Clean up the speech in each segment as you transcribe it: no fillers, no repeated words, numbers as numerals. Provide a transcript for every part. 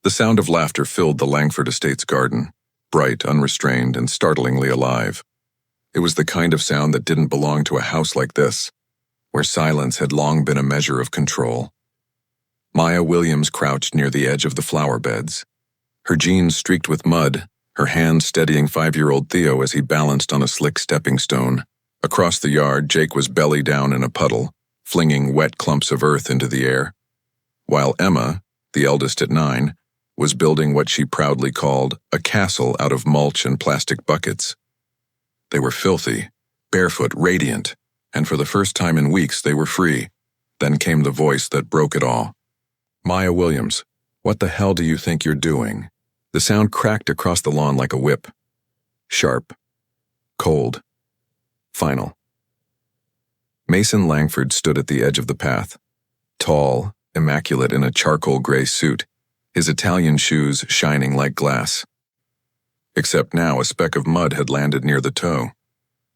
The sound of laughter filled the Langford Estates garden, bright, unrestrained, and startlingly alive. It was the kind of sound that didn't belong to a house like this, where silence had long been a measure of control. Maya Williams crouched near the edge of the flower beds, her jeans streaked with mud, her hand steadying 5-year-old Theo as he balanced on a slick stepping stone. Across the yard, Jake was belly down in a puddle, flinging wet clumps of earth into the air, while Emma, the eldest at 9, was building what she proudly called a castle out of mulch and plastic buckets. They were filthy, barefoot, radiant, and for the first time in weeks they were free. Then came the voice that broke it all. "Maya Williams, what the hell do you think you're doing?" The sound cracked across the lawn like a whip. Sharp. Cold. Final. Mason Langford stood at the edge of the path. Tall, immaculate in a charcoal gray suit, his Italian shoes shining like glass. Except now a speck of mud had landed near the toe.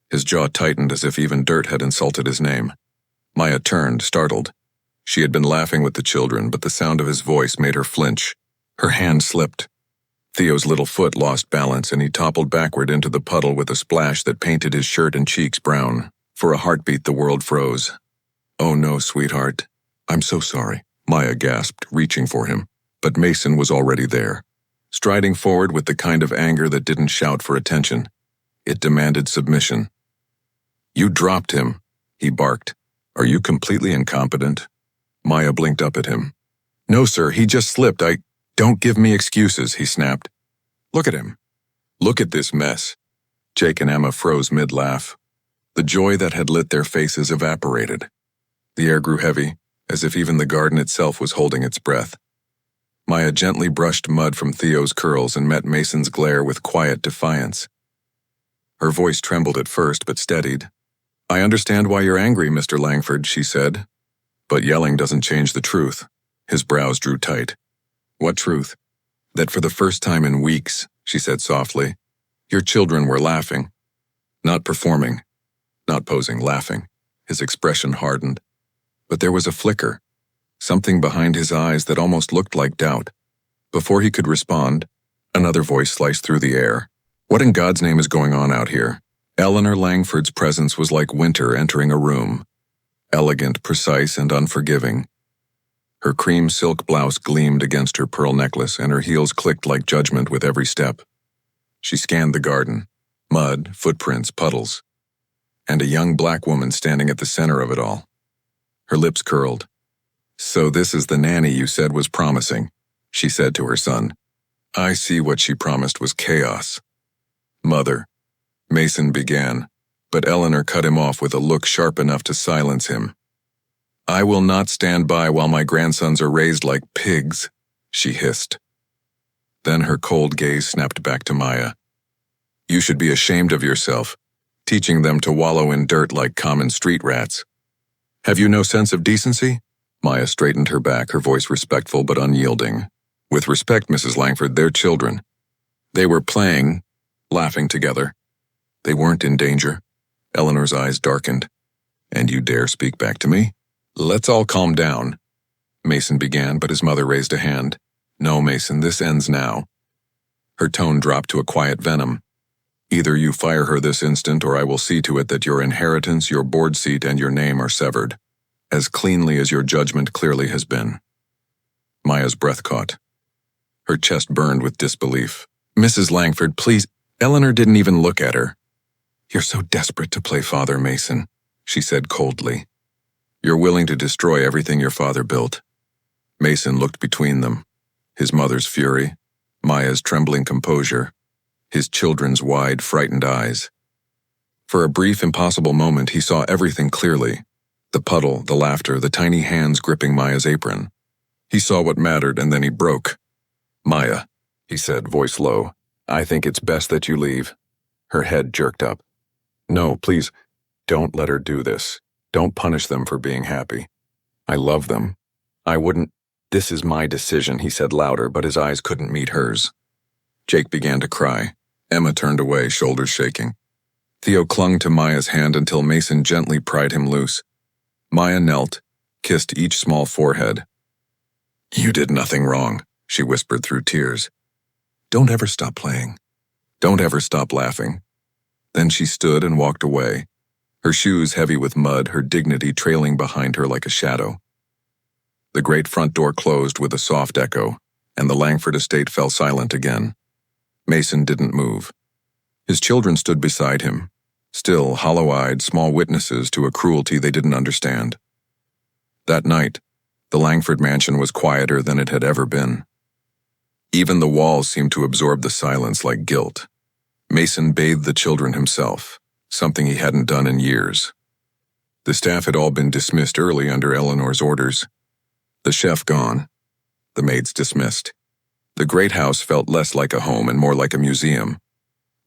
His jaw tightened as if even dirt had insulted his name. Maya turned, startled. She had been laughing with the children, but the sound of his voice made her flinch. Her hand slipped. Theo's little foot lost balance, and he toppled backward into the puddle with a splash that painted his shirt and cheeks brown. For a heartbeat, the world froze. "Oh no, sweetheart. I'm so sorry," Maya gasped, reaching for him. But Mason was already there, striding forward with the kind of anger that didn't shout for attention. It demanded submission. "You dropped him," he barked. "Are you completely incompetent?" Maya blinked up at him. "No, sir, he just slipped. Don't give me excuses," he snapped. "Look at him. Look at this mess." Jake and Emma froze mid-laugh. The joy that had lit their faces evaporated. The air grew heavy, as if even the garden itself was holding its breath. Maya gently brushed mud from Theo's curls and met Mason's glare with quiet defiance. Her voice trembled at first, but steadied. "I understand why you're angry, Mr. Langford," she said. "But yelling doesn't change the truth." His brows drew tight. "What truth?" "That for the first time in weeks," she said softly, "your children were laughing. Not performing. Not posing, laughing." His expression hardened. But there was a flicker, something behind his eyes that almost looked like doubt. Before he could respond, another voice sliced through the air. "What in God's name is going on out here?" Eleanor Langford's presence was like winter entering a room. Elegant, precise, and unforgiving. Her cream silk blouse gleamed against her pearl necklace, and her heels clicked like judgment with every step. She scanned the garden. Mud, footprints, puddles. And a young black woman standing at the center of it all. Her lips curled. "So this is the nanny you said was promising," she said to her son. "I see what she promised was chaos." "Mother," Mason began, but Eleanor cut him off with a look sharp enough to silence him. "I will not stand by while my grandsons are raised like pigs," she hissed. Then her cold gaze snapped back to Maya. "You should be ashamed of yourself, teaching them to wallow in dirt like common street rats. Have you no sense of decency?" Maya straightened her back, her voice respectful but unyielding. "With respect, Mrs. Langford, they're children. They were playing, laughing together. They weren't in danger." Eleanor's eyes darkened. "And you dare speak back to me?" "Let's all calm down," Mason began, but his mother raised a hand. "No, Mason, this ends now." Her tone dropped to a quiet venom. "Either you fire her this instant, or I will see to it that your inheritance, your board seat, and your name are severed, as cleanly as your judgment clearly has been." Maya's breath caught. Her chest burned with disbelief. "Mrs. Langford, please." Eleanor didn't even look at her. "You're so desperate to play father, Mason," she said coldly. "You're willing to destroy everything your father built." Mason looked between them. His mother's fury, Maya's trembling composure, his children's wide, frightened eyes. For a brief, impossible moment, he saw everything clearly. The puddle, the laughter, the tiny hands gripping Maya's apron. He saw what mattered, and then he broke. "Maya," he said, voice low, "I think it's best that you leave." Her head jerked up. "No, please, don't let her do this. Don't punish them for being happy. I love them. I wouldn't—" "This is my decision," he said louder, but his eyes couldn't meet hers. Jake began to cry. Emma turned away, shoulders shaking. Theo clung to Maya's hand until Mason gently pried him loose. Maya knelt, kissed each small forehead. "You did nothing wrong," she whispered through tears. Don't ever stop playing. Don't ever stop laughing. Then she stood and walked away, her shoes heavy with mud, her dignity trailing behind her like a shadow. The great front door closed with a soft echo, and the Langford estate fell silent again. Mason didn't move. His children stood beside him, still hollow-eyed, small witnesses to a cruelty they didn't understand. That night, the Langford mansion was quieter than it had ever been. Even the walls seemed to absorb the silence like guilt. Mason bathed the children himself, something he hadn't done in years. The staff had all been dismissed early under Eleanor's orders. The chef gone, the maids dismissed. The great house felt less like a home and more like a museum.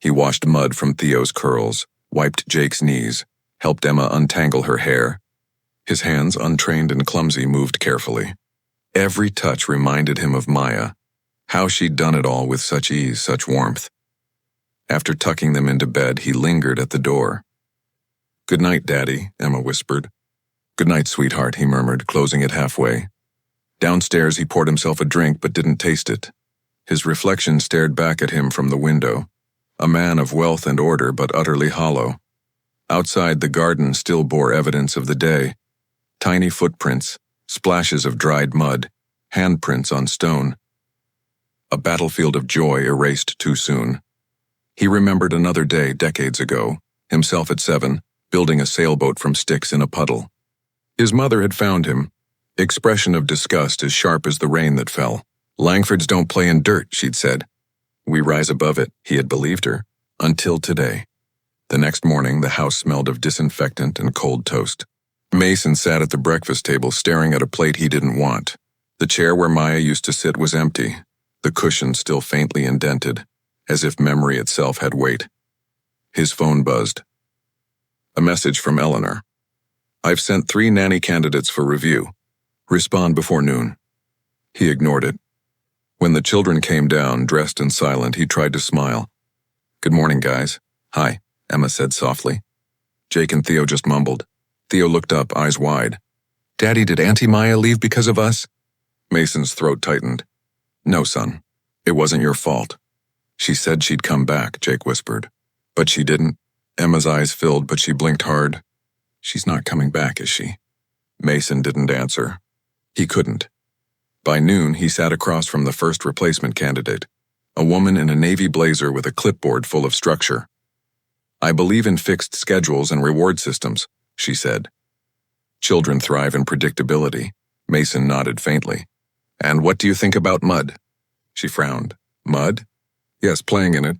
He washed mud from Theo's curls, wiped Jake's knees, helped Emma untangle her hair. His hands, untrained and clumsy, moved carefully. Every touch reminded him of Maya, how she'd done it all with such ease, such warmth. After tucking them into bed, he lingered at the door. "Good night, Daddy," Emma whispered. "Good night, sweetheart," he murmured, closing it halfway. Downstairs, he poured himself a drink but didn't taste it. His reflection stared back at him from the window, a man of wealth and order but utterly hollow. Outside, the garden still bore evidence of the day. Tiny footprints, splashes of dried mud, handprints on stone. A battlefield of joy erased too soon. He remembered another day decades ago, himself at 7, building a sailboat from sticks in a puddle. His mother had found him, expression of disgust as sharp as the rain that fell. "Langfords don't play in dirt," she'd said. "We rise above it," he had believed her, until today. The next morning, the house smelled of disinfectant and cold toast. Mason sat at the breakfast table staring at a plate he didn't want. The chair where Maya used to sit was empty, the cushion still faintly indented, as if memory itself had weight. His phone buzzed. A message from Eleanor. "I've sent 3 nanny candidates for review. Respond before noon." He ignored it. When the children came down, dressed and silent, he tried to smile. "Good morning, guys." "Hi," Emma said softly. Jake and Theo just mumbled. Theo looked up, eyes wide. "Daddy, did Auntie Maya leave because of us?" Mason's throat tightened. "No, son. It wasn't your fault." "She said she'd come back," Jake whispered. "But she didn't." Emma's eyes filled, but she blinked hard. "She's not coming back, is she?" Mason didn't answer. He couldn't. By noon, he sat across from the first replacement candidate, a woman in a navy blazer with a clipboard full of structure. "I believe in fixed schedules and reward systems," she said. "Children thrive in predictability." Mason nodded faintly. "And what do you think about mud?" She frowned. "Mud? Yes, playing in it.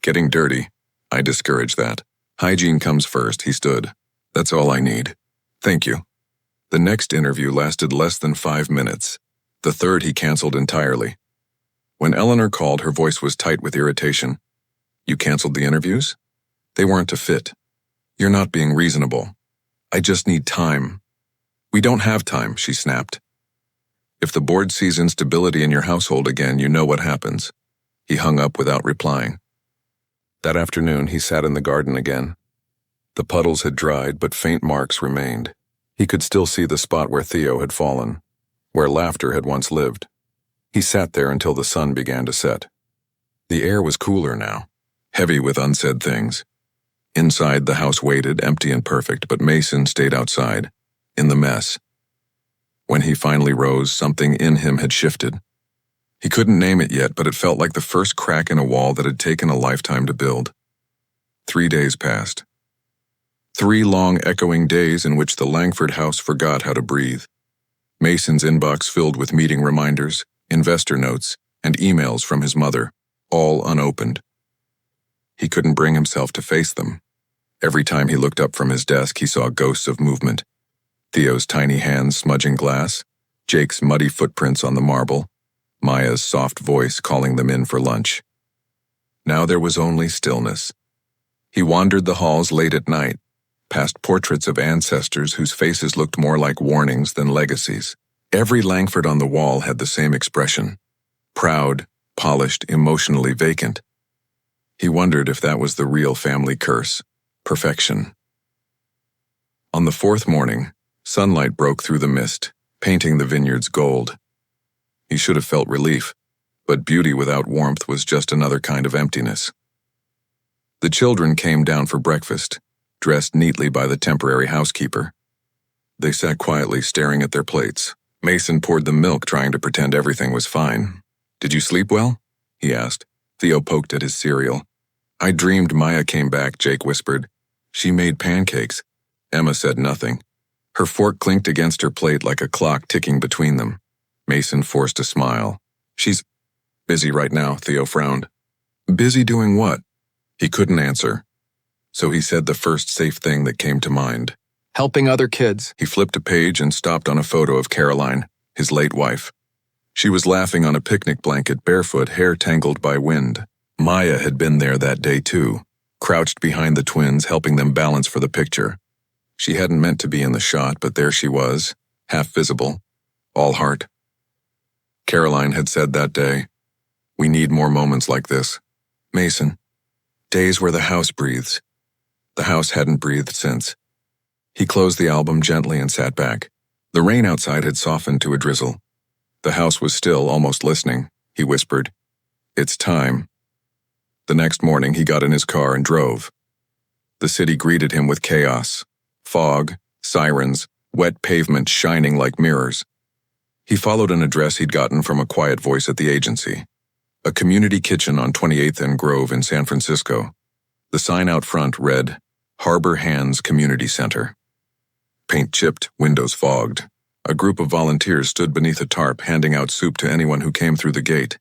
Getting dirty. I discourage that. Hygiene comes first," he stood. "That's all I need. Thank you." The next interview lasted less than 5 minutes. The third he canceled entirely. When Eleanor called, her voice was tight with irritation. "You canceled the interviews? They weren't a fit. You're not being reasonable. I just need time." "We don't have time," she snapped. "If the board sees instability in your household again, you know what happens." He hung up without replying. That afternoon, he sat in the garden again. The puddles had dried, but faint marks remained. He could still see the spot where Theo had fallen, where laughter had once lived. He sat there until the sun began to set. The air was cooler now, heavy with unsaid things. Inside, the house waited, empty and perfect, but Mason stayed outside, in the mess. When he finally rose, something in him had shifted. He couldn't name it yet, but it felt like the first crack in a wall that had taken a lifetime to build. 3 days passed. 3 long, echoing days in which the Langford house forgot how to breathe. Mason's inbox filled with meeting reminders, investor notes, and emails from his mother, all unopened. He couldn't bring himself to face them. Every time he looked up from his desk, he saw ghosts of movement. Theo's tiny hands smudging glass, Jake's muddy footprints on the marble, Maya's soft voice calling them in for lunch. Now there was only stillness. He wandered the halls late at night, past portraits of ancestors whose faces looked more like warnings than legacies. Every Langford on the wall had the same expression. Proud, polished, emotionally vacant. He wondered if that was the real family curse. Perfection. On the 4th morning, sunlight broke through the mist, painting the vineyards gold. He should have felt relief. But beauty without warmth was just another kind of emptiness. The children came down for breakfast, dressed neatly by the temporary housekeeper. They sat quietly staring at their plates. Mason poured them milk, trying to pretend everything was fine. "Did you sleep well?" he asked. Theo poked at his cereal. "I dreamed Maya came back," Jake whispered. "She made pancakes." Emma said nothing. Her fork clinked against her plate like a clock ticking between them. Mason forced a smile. "She's busy right now," Theo frowned. "Busy doing what?" He couldn't answer. So he said the first safe thing that came to mind. "Helping other kids." He flipped a page and stopped on a photo of Caroline, his late wife. She was laughing on a picnic blanket, barefoot, hair tangled by wind. Maya had been there that day too, crouched behind the twins, helping them balance for the picture. She hadn't meant to be in the shot, but there she was, half visible, all heart. Caroline had said that day, "We need more moments like this." Mason. Days where the house breathes. The house hadn't breathed since. He closed the album gently and sat back. The rain outside had softened to a drizzle. The house was still, almost listening. He whispered, "It's time." The next morning he got in his car and drove. The city greeted him with chaos. Fog, sirens, wet pavement shining like mirrors. He followed an address he'd gotten from a quiet voice at the agency. A community kitchen on 28th and Grove in San Francisco. The sign out front read, Harbor Hands Community Center. Paint chipped, windows fogged. A group of volunteers stood beneath a tarp handing out soup to anyone who came through the gate.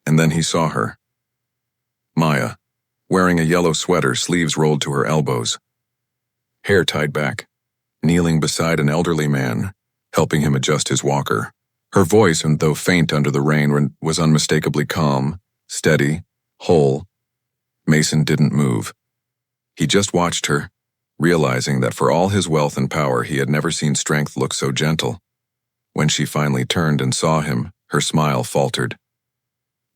And then he saw her. Maya, wearing a yellow sweater, sleeves rolled to her elbows. Hair tied back, kneeling beside an elderly man, helping him adjust his walker. Her voice, and though faint under the rain, was unmistakably calm, steady, whole. Mason didn't move. He just watched her, realizing that for all his wealth and power, he had never seen strength look so gentle. When she finally turned and saw him, her smile faltered.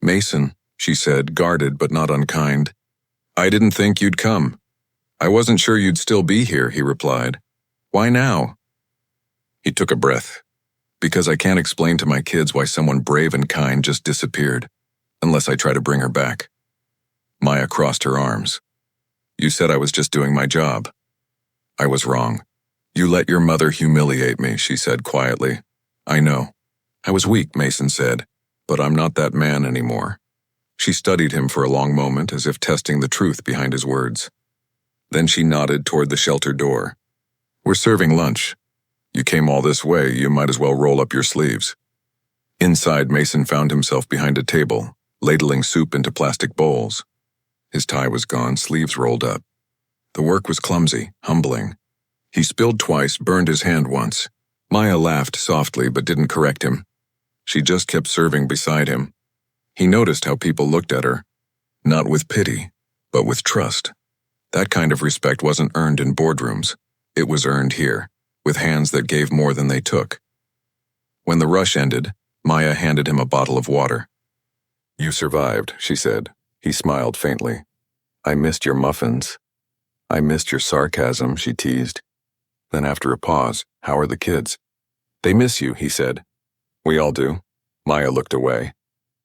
"Mason," she said, guarded but not unkind. "I didn't think you'd come." "I wasn't sure you'd still be here," he replied. "Why now?" He took a breath. "Because I can't explain to my kids why someone brave and kind just disappeared, unless I try to bring her back." Maya crossed her arms. "You said I was just doing my job." "I was wrong. You let your mother humiliate me," she said quietly. "I know. I was weak," Mason said, "but I'm not that man anymore." She studied him for a long moment, as if testing the truth behind his words. Then she nodded toward the shelter door. "We're serving lunch. You came all this way, you might as well roll up your sleeves." Inside, Mason found himself behind a table, ladling soup into plastic bowls. His tie was gone, sleeves rolled up. The work was clumsy, humbling. He spilled twice, burned his hand once. Maya laughed softly but didn't correct him. She just kept serving beside him. He noticed how people looked at her, not with pity, but with trust. That kind of respect wasn't earned in boardrooms. It was earned here, with hands that gave more than they took. When the rush ended, Maya handed him a bottle of water. "You survived," she said. He smiled faintly. "I missed your muffins." "I missed your sarcasm," she teased. Then after a pause, "How are the kids?" "They miss you," he said. "We all do." Maya looked away.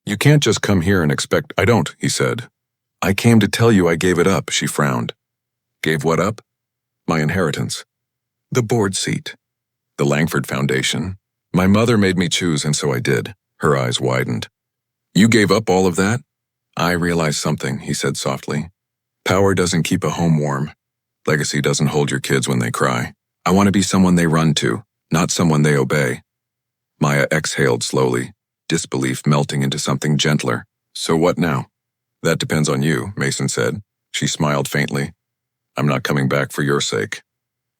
"You can't just come here and expect—" "I don't," he said. "I came to tell you I gave it up," she frowned. "Gave what up?" "My inheritance. The board seat. The Langford Foundation. My mother made me choose, and so I did." Her eyes widened. "You gave up all of that?" "I realized something," he said softly. "Power doesn't keep a home warm. Legacy doesn't hold your kids when they cry. I want to be someone they run to, not someone they obey." Maya exhaled slowly, disbelief melting into something gentler. "So what now?" "That depends on you," Mason said. She smiled faintly. "I'm not coming back for your sake."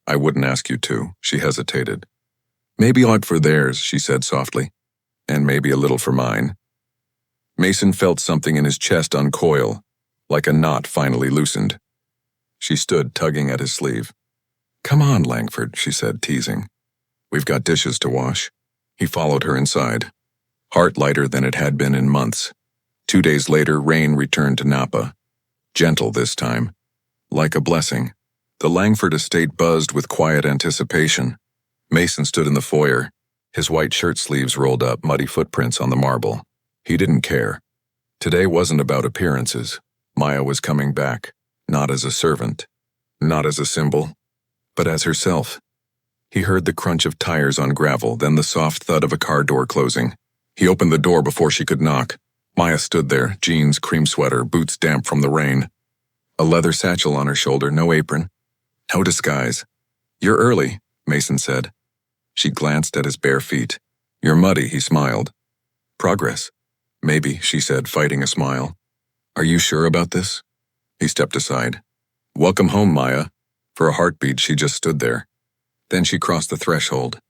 "I wouldn't ask you to." She hesitated. "Maybe odd for theirs," she said softly. "And maybe a little for mine." Mason felt something in his chest uncoil, like a knot finally loosened. She stood, tugging at his sleeve. "Come on, Langford," she said, teasing. "We've got dishes to wash." He followed her inside, heart lighter than it had been in months. 2 days later, rain returned to Napa. Gentle this time, like a blessing. The Langford estate buzzed with quiet anticipation. Mason stood in the foyer, his white shirt sleeves rolled up, muddy footprints on the marble. He didn't care. Today wasn't about appearances. Maya was coming back, not as a servant, not as a symbol, but as herself. He heard the crunch of tires on gravel, then the soft thud of a car door closing. He opened the door before she could knock. Maya stood there, jeans, cream sweater, boots damp from the rain. A leather satchel on her shoulder, no apron, no disguise. "You're early," Mason said. She glanced at his bare feet. "You're muddy," he smiled. "Progress." "Maybe," she said, fighting a smile. "Are you sure about this?" He stepped aside. "Welcome home, Maya." For a heartbeat, she just stood there. Then she crossed the threshold.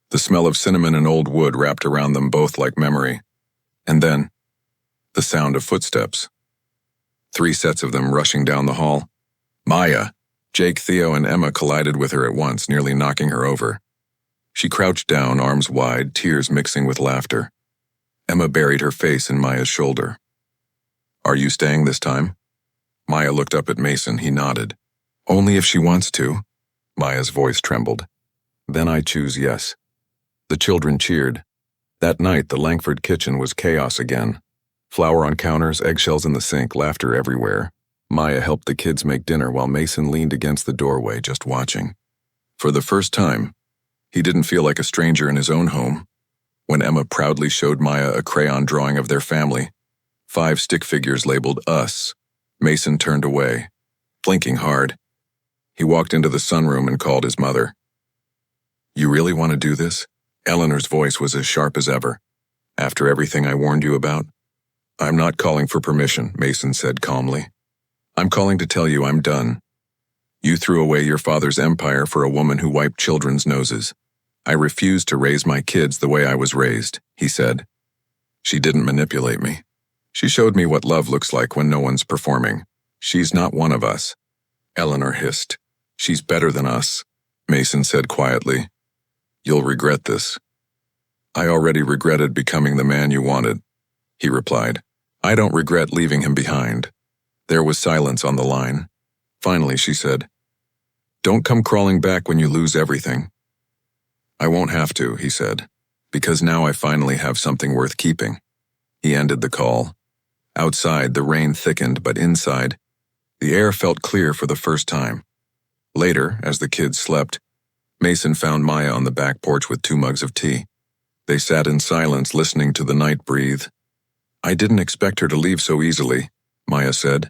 The smell of cinnamon and old wood wrapped around them both like memory. And then, the sound of footsteps. 3 sets of them rushing down the hall. "Maya!" Jake, Theo, and Emma collided with her at once, nearly knocking her over. She crouched down, arms wide, tears mixing with laughter. Emma buried her face in Maya's shoulder. "Are you staying this time?" Maya looked up at Mason. He nodded. "Only if she wants to." Maya's voice trembled. "Then I choose yes." The children cheered. That night, the Langford kitchen was chaos again. Flour on counters, eggshells in the sink, laughter everywhere. Maya helped the kids make dinner while Mason leaned against the doorway, just watching. For the first time, he didn't feel like a stranger in his own home. When Emma proudly showed Maya a crayon drawing of their family, 5 stick figures labeled us, Mason turned away, blinking hard. He walked into the sunroom and called his mother. "You really want to do this?" Eleanor's voice was as sharp as ever. "After everything I warned you about?" "I'm not calling for permission," Mason said calmly. "I'm calling to tell you I'm done. You threw away your father's empire for a woman who wiped children's noses. I refuse to raise my kids the way I was raised," he said. "She didn't manipulate me. She showed me what love looks like when no one's performing. She's not one of us." Eleanor hissed. "She's better than us," Mason said quietly. "You'll regret this." "I already regretted becoming the man you wanted," he replied. "I don't regret leaving him behind." There was silence on the line. Finally, she said, "Don't come crawling back when you lose everything." "I won't have to," he said, "because now I finally have something worth keeping." He ended the call. Outside, the rain thickened, but inside, the air felt clear for the first time. Later, as the kids slept, Mason found Maya on the back porch with 2 mugs of tea. They sat in silence, listening to the night breathe. "I didn't expect her to leave so easily," Maya said.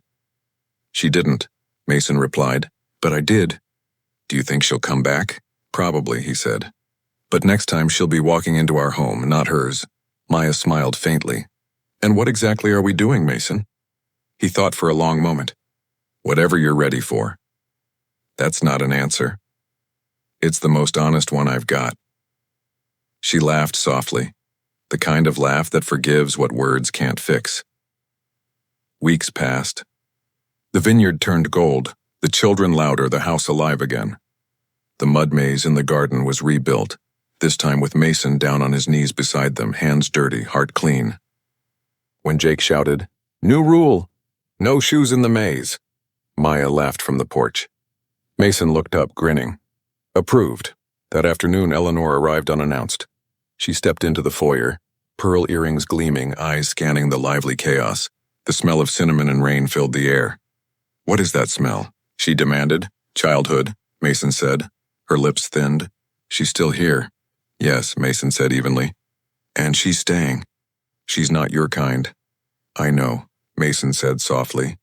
"She didn't," Mason replied, "but I did." "Do you think she'll come back?" "Probably," he said. "But next time she'll be walking into our home, not hers." Maya smiled faintly. "And what exactly are we doing, Mason?" He thought for a long moment. "Whatever you're ready for." "That's not an answer. It's the most honest one I've got." She laughed softly, the kind of laugh that forgives what words can't fix. Weeks passed. The vineyard turned gold, the children louder, the house alive again. The mud maze in the garden was rebuilt, this time with Mason down on his knees beside them, hands dirty, heart clean. When Jake shouted, "New rule! No shoes in the maze!" Maya laughed from the porch. Mason looked up, grinning. Approved. That afternoon, Eleanor arrived unannounced. She stepped into the foyer, pearl earrings gleaming, eyes scanning the lively chaos. The smell of cinnamon and rain filled the air. "What is that smell?" she demanded. "Childhood," Mason said. Her lips thinned. "She's still here." "Yes," Mason said evenly. "And she's staying." "She's not your kind." "I know," Mason said softly.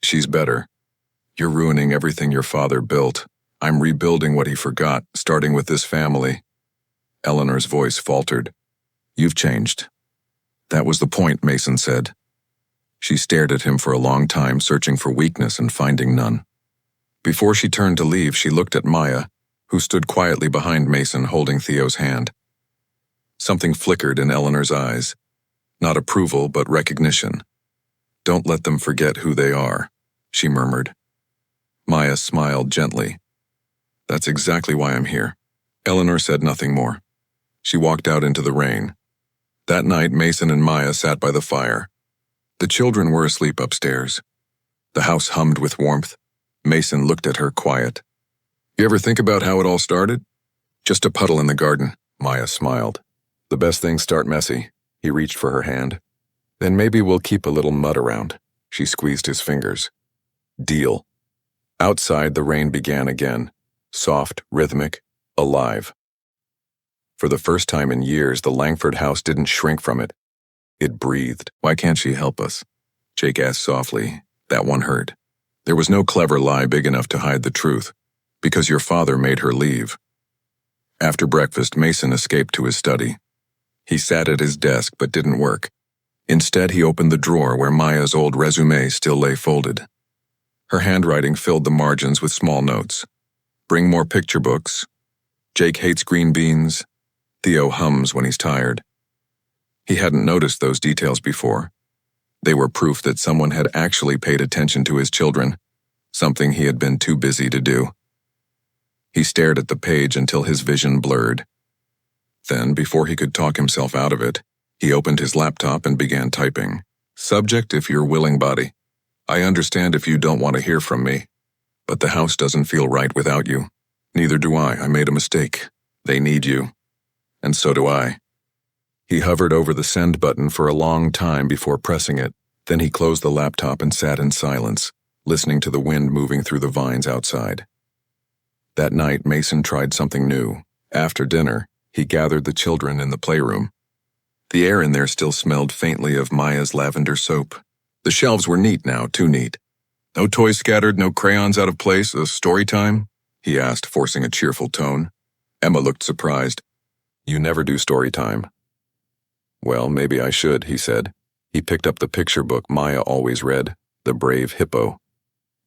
"She's better. You're ruining everything your father built. I'm rebuilding what he forgot, starting with this family." Eleanor's voice faltered. "You've changed." "That was the point," Mason said. She stared at him for a long time, searching for weakness and finding none. Before she turned to leave, she looked at Maya, who stood quietly behind Mason, holding Theo's hand. Something flickered in Eleanor's eyes. Not approval, but recognition. "Don't let them forget who they are," she murmured. Maya smiled gently. "That's exactly why I'm here." Eleanor said nothing more. She walked out into the rain. That night, Mason and Maya sat by the fire. The children were asleep upstairs. The house hummed with warmth. Mason looked at her, quiet. "You ever think about how it all started?" "Just a puddle in the garden," Maya smiled. "The best things start messy." He reached for her hand. Then maybe we'll keep a little mud around. She squeezed his fingers. Deal. Outside, the rain began again, soft, rhythmic, alive. For the first time in years, the Langford house didn't shrink from it. It breathed. Why can't she help us? Jake asked softly. That one hurt. There was no clever lie big enough to hide the truth. Because your father made her leave. After breakfast, Mason escaped to his study. He sat at his desk but didn't work. Instead, he opened the drawer where Maya's old resume still lay folded. Her handwriting filled the margins with small notes. Bring more picture books. Jake hates green beans. Theo hums when he's tired. He hadn't noticed those details before. They were proof that someone had actually paid attention to his children, something he had been too busy to do. He stared at the page until his vision blurred. Then, before he could talk himself out of it, he opened his laptop and began typing. Subject, if you're willing, body. I understand if you don't want to hear from me, but the house doesn't feel right without you. Neither do I. I made a mistake. They need you. And so do I. He hovered over the send button for a long time before pressing it. Then he closed the laptop and sat in silence, listening to the wind moving through the vines outside. That night, Mason tried something new. After dinner, he gathered the children in the playroom. The air in there still smelled faintly of Maya's lavender soap. The shelves were neat now, too neat. No toys scattered, no crayons out of place, a story time? He asked, forcing a cheerful tone. Emma looked surprised. You never do story time. Well, maybe I should, he said. He picked up the picture book Maya always read, The Brave Hippo.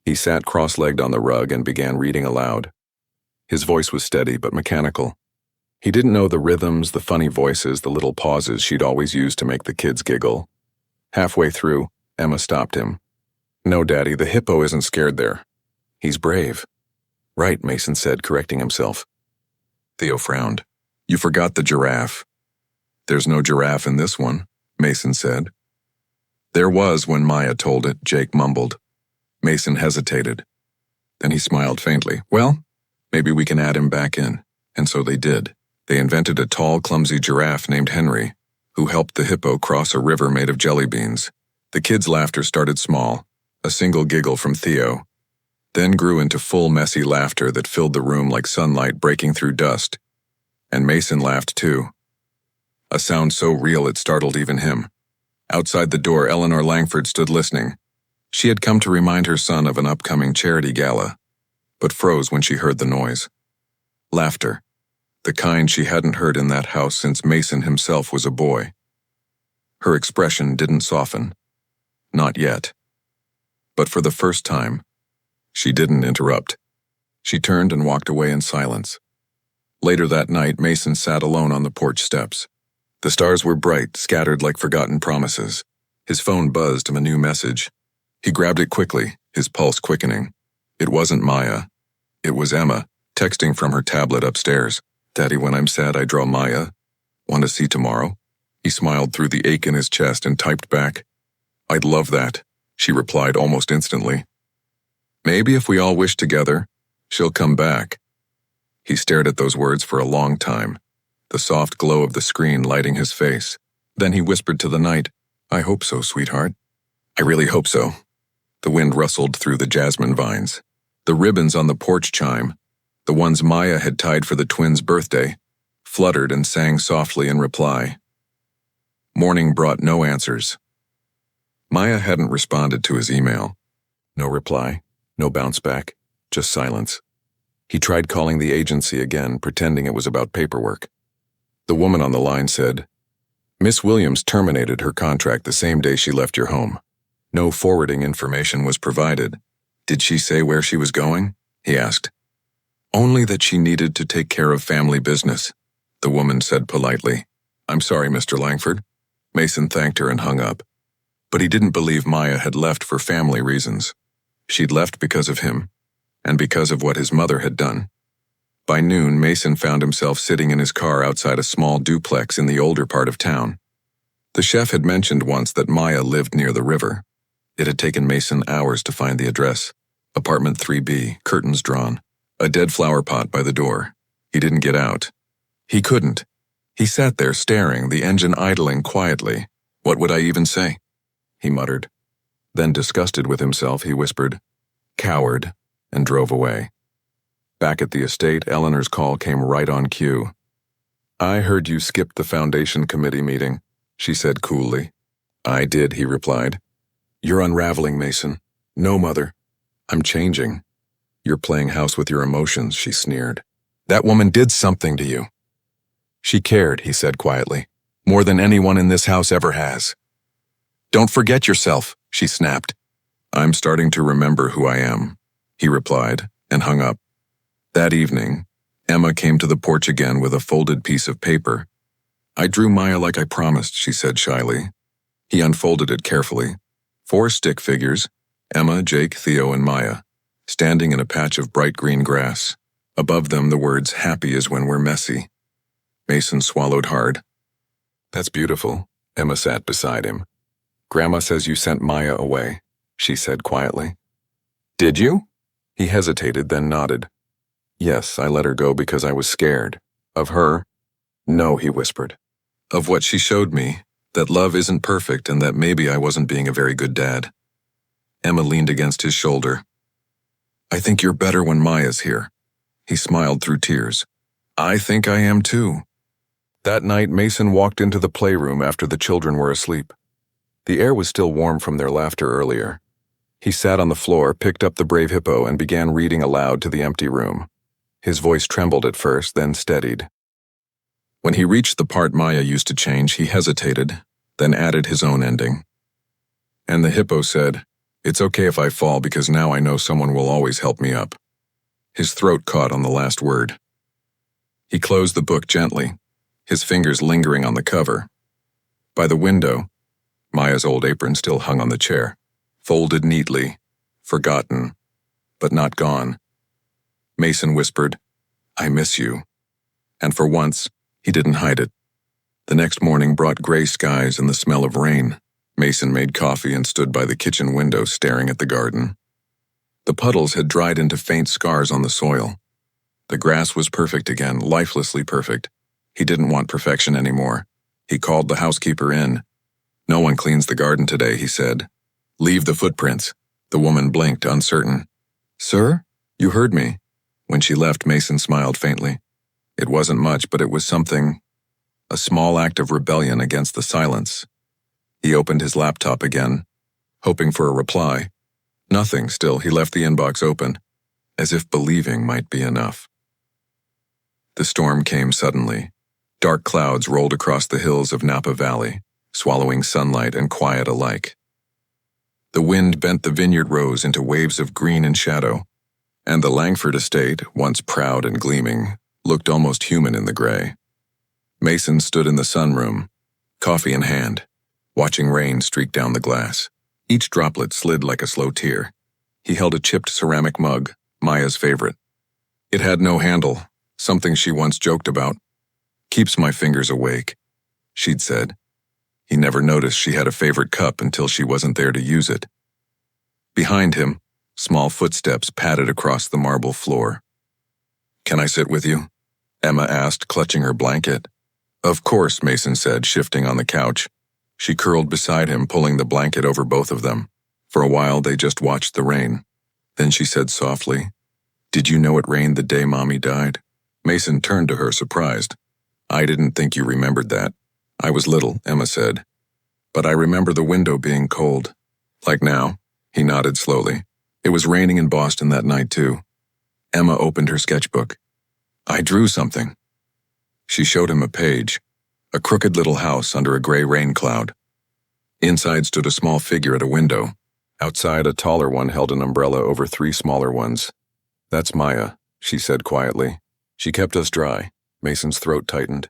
He sat cross-legged on the rug and began reading aloud. His voice was steady but mechanical. He didn't know the rhythms, the funny voices, the little pauses she'd always used to make the kids giggle. Halfway through, Emma stopped him. No, Daddy, the hippo isn't scared there. He's brave. Right, Mason said, correcting himself. Theo frowned. You forgot the giraffe. There's no giraffe in this one, Mason said. There was when Maya told it, Jake mumbled. Mason hesitated. Then he smiled faintly. Well, maybe we can add him back in. And so they did. They invented a tall, clumsy giraffe named Henry, who helped the hippo cross a river made of jelly beans. The kids' laughter started small, a single giggle from Theo, then grew into full, messy laughter that filled the room like sunlight breaking through dust. And Mason laughed too. A sound so real it startled even him. Outside the door, Eleanor Langford stood listening. She had come to remind her son of an upcoming charity gala, but froze when she heard the noise. Laughter. The kind she hadn't heard in that house since Mason himself was a boy. Her expression didn't soften. Not yet. But for the first time, she didn't interrupt. She turned and walked away in silence. Later that night, Mason sat alone on the porch steps. The stars were bright, scattered like forgotten promises. His phone buzzed him a new message. He grabbed it quickly, his pulse quickening. It wasn't Maya. It was Emma, texting from her tablet upstairs. Daddy, when I'm sad, I draw Maya. Want to see tomorrow? He smiled through the ache in his chest and typed back. I'd love that, she replied almost instantly. Maybe if we all wish together, she'll come back. He stared at those words for a long time, the soft glow of the screen lighting his face. Then he whispered to the night, I hope so, sweetheart. I really hope so. The wind rustled through the jasmine vines. The ribbons on the porch chime, the ones Maya had tied for the twins' birthday, fluttered and sang softly in reply. Morning brought no answers. Maya hadn't responded to his email. No reply, no bounce back, just silence. He tried calling the agency again, pretending it was about paperwork. The woman on the line said, Miss Williams terminated her contract the same day she left your home. No forwarding information was provided. Did she say where she was going? He asked. Only that she needed to take care of family business, the woman said politely. I'm sorry, Mr. Langford. Mason thanked her and hung up. But he didn't believe Maya had left for family reasons. She'd left because of him, and because of what his mother had done. By noon, Mason found himself sitting in his car outside a small duplex in the older part of town. The chef had mentioned once that Maya lived near the river. It had taken Mason hours to find the address. Apartment 3B, curtains drawn. A dead flower pot by the door. He didn't get out. He couldn't. He sat there staring, the engine idling quietly. What would I even say? he muttered. Then, disgusted with himself, he whispered, "Coward," and drove away. Back at the estate, Eleanor's call came right on cue. "I heard you skipped the foundation committee meeting," she said coolly. "I did," he replied. "You're unraveling, Mason." "No, Mother. I'm changing." "You're playing house with your emotions," she sneered. "That woman did something to you." "She cared," he said quietly, "more than anyone in this house ever has." "Don't forget yourself," she snapped. "I'm starting to remember who I am," he replied, and hung up. That evening, Emma came to the porch again with a folded piece of paper. "I drew Maya like I promised," she said shyly. He unfolded it carefully. 4 stick figures, Emma, Jake, Theo, and Maya, standing in a patch of bright green grass. Above them the words, "Happy is when we're messy." Mason swallowed hard. "That's beautiful." Emma sat beside him. "Grandma says you sent Maya away," she said quietly. "Did you?" He hesitated, then nodded. "Yes, I let her go because I was scared. Of her?" "No," he whispered. "Of what she showed me, that love isn't perfect and that maybe I wasn't being a very good dad." Emma leaned against his shoulder. "I think you're better when Maya's here." He smiled through tears. "I think I am too." That night, Mason walked into the playroom after the children were asleep. The air was still warm from their laughter earlier. He sat on the floor, picked up the Brave Hippo, and began reading aloud to the empty room. His voice trembled at first, then steadied. When he reached the part Maya used to change, he hesitated, then added his own ending. And the hippo said, "It's okay if I fall because now I know someone will always help me up." His throat caught on the last word. He closed the book gently, his fingers lingering on the cover. By the window, Maya's old apron still hung on the chair, folded neatly, forgotten, but not gone. Mason whispered, "I miss you." And for once, he didn't hide it. The next morning brought gray skies and the smell of rain. Mason made coffee and stood by the kitchen window staring at the garden. The puddles had dried into faint scars on the soil. The grass was perfect again, lifelessly perfect. He didn't want perfection anymore. He called the housekeeper in. "No one cleans the garden today," he said. "Leave the footprints." The woman blinked, uncertain. "Sir? You heard me." When she left, Mason smiled faintly. It wasn't much, but it was something. A small act of rebellion against the silence. He opened his laptop again, hoping for a reply. Nothing. Still, he left the inbox open, as if believing might be enough. The storm came suddenly. Dark clouds rolled across the hills of Napa Valley, swallowing sunlight and quiet alike. The wind bent the vineyard rows into waves of green and shadow, and the Langford estate, once proud and gleaming, looked almost human in the gray. Mason stood in the sunroom, coffee in hand, watching rain streak down the glass. Each droplet slid like a slow tear. He held a chipped ceramic mug, Maya's favorite. It had no handle, something she once joked about. "Keeps my fingers awake," she'd said. He never noticed she had a favorite cup until she wasn't there to use it. Behind him, small footsteps padded across the marble floor. "Can I sit with you?" Emma asked, clutching her blanket. "Of course," Mason said, shifting on the couch. She curled beside him, pulling the blanket over both of them. For a while, they just watched the rain. Then she said softly, "Did you know it rained the day Mommy died?" Mason turned to her, surprised. "I didn't think you remembered that." "I was little," Emma said. "But I remember the window being cold." "Like now?" He nodded slowly. "It was raining in Boston that night, too." Emma opened her sketchbook. "I drew something." She showed him a page, a crooked little house under a gray rain cloud. Inside stood a small figure at a window. Outside, a taller one held an umbrella over 3 smaller ones. "That's Maya," she said quietly. "She kept us dry." Mason's throat tightened.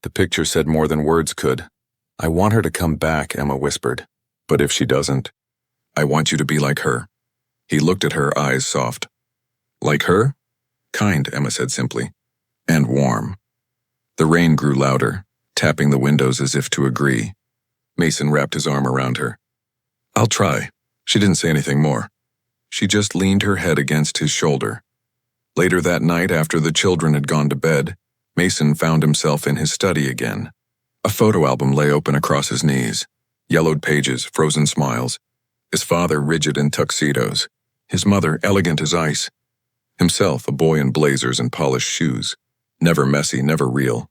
The picture said more than words could. "I want her to come back," Emma whispered. "But if she doesn't, I want you to be like her." He looked at her, eyes soft. "Like her?" "Kind," Emma said simply. "And warm." The rain grew louder, tapping the windows as if to agree. Mason wrapped his arm around her. "I'll try." She didn't say anything more. She just leaned her head against his shoulder. Later that night, after the children had gone to bed, Mason found himself in his study again. A photo album lay open across his knees. Yellowed pages, frozen smiles. His father rigid in tuxedos. His mother elegant as ice. Himself a boy in blazers and polished shoes. Never messy, never real.